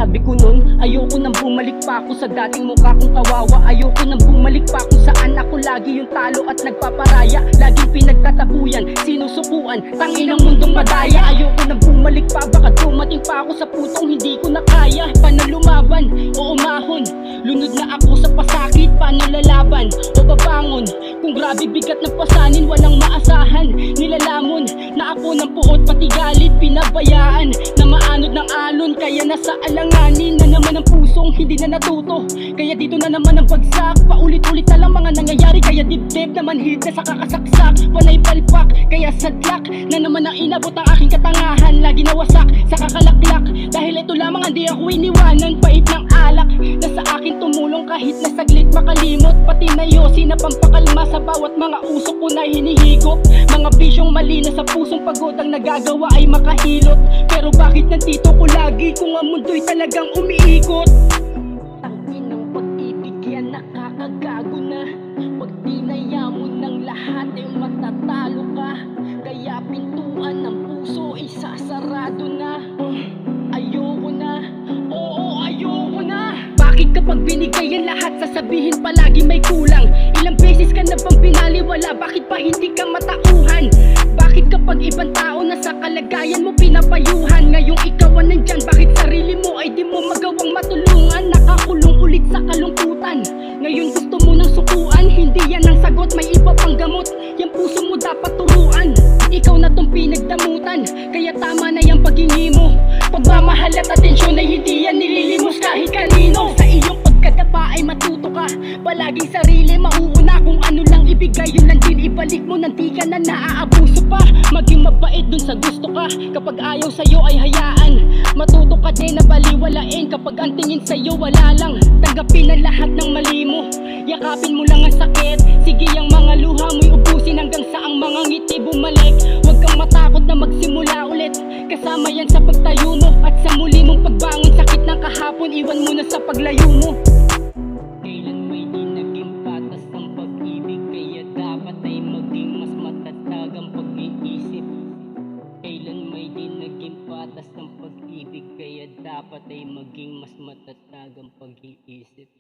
Sabi ko nun, ayoko nang bumalik pa ako sa dating mukha kong kawawa. Ayoko nang bumalik pa kung saan ako lagi yung talo at nagpaparaya. Laging pinagtatabuyan, sinusukuan, tangin ang mundong madaya. Ayoko nang bumalik pa, baka dumating pa ako sa putong hindi ko na kaya. Paano lumaban o umahon? Lunod na ako sa pasakit, paano lalaban o babangon? Kung grabe bigat ng pasanin, walang maasahan. Nilalamon na ako ng puot pati galit, pinabayaan na maanod ng alon. Kaya nasa alanganin na naman ang pusong hindi na natuto. Kaya dito na naman ang bagsak, paulit-ulit na lang mga nangyayari. Kaya dibdib na manhid na sa kakasaksak, panay palpak, kaya sadlak na naman ang inabot ang aking katangahan. Lagi nawasak sa kakalaklak, dahil ito lamang hindi ako iniwanan. Pait ng alak na sa akin tumulong kahit na saglit makalimot. Pati na yosi na pampakalma sa bawat mga usok ko na hinihigop. Mga bisyong mali na sa pusong pagod ang nagagawa ay makahilot. Pero bakit nandito ko lagi kung ang mundo'y talagang umiikot? Tangin ng pag-ibig yan nakakagago na. Pag tinaya mo ng lahat ay matatalo ka. Kaya pintuan ng puso ay sasarado na. Ayoko na, oo ayoko na. Bakit kapag binigay ang lahat sasabihin palagi may kulang? Ilang beses ka na bang binaliwala, bakit pa hindi ka matauhan? Bakit kapag ibang tao na sa kalagayan mo pinapayuhan? Ngayong ikaw ang nandyan, bakit sarili mo ay di mo magawang matulungan? Nakakulong ulit sa kalungkutan, ngayon gusto mo nang sukuan. Hindi yan ang sagot, may iba pang gamot. Yang puso mo dapat turuan. Ikaw na tong pinagdamutan, kaya tama na yung paghingi mo. Pagmamahal at atensyon ay hindi yan nililimos kahit kanino. Sa iyong pagkadapa ay matuto ka, palaging sarili mauuna. Kung ano lang ibigay yun lang din ibalik mo, nanti ka na naaabuso pa. Maging mabait dun sa gusto ka, kapag ayaw sa'yo ay hayaan. Matuto ka din na baliwalain kapag ang tingin sa'yo wala lang. Tanggapin ang lahat ng mali mo, yakapin mo lang ang sakit. Sige ang mga luha mo'y ubusin hanggang sa ang mga ngiti bumalik. Huwag kang matakot na magsimula ulit, kasama yan sa pagtayo mo. At sa muli mong pagbangon, sakit ng kahapon iwan mo na sa paglayo mo. Kailan may di naging patas ang pag-ibig, kaya dapat ay maging mas matatag ang pag-iisip. Kailan may di naging patas ang pag-ibig, kaya dapat ay maging mas matatag ang pag-iisip.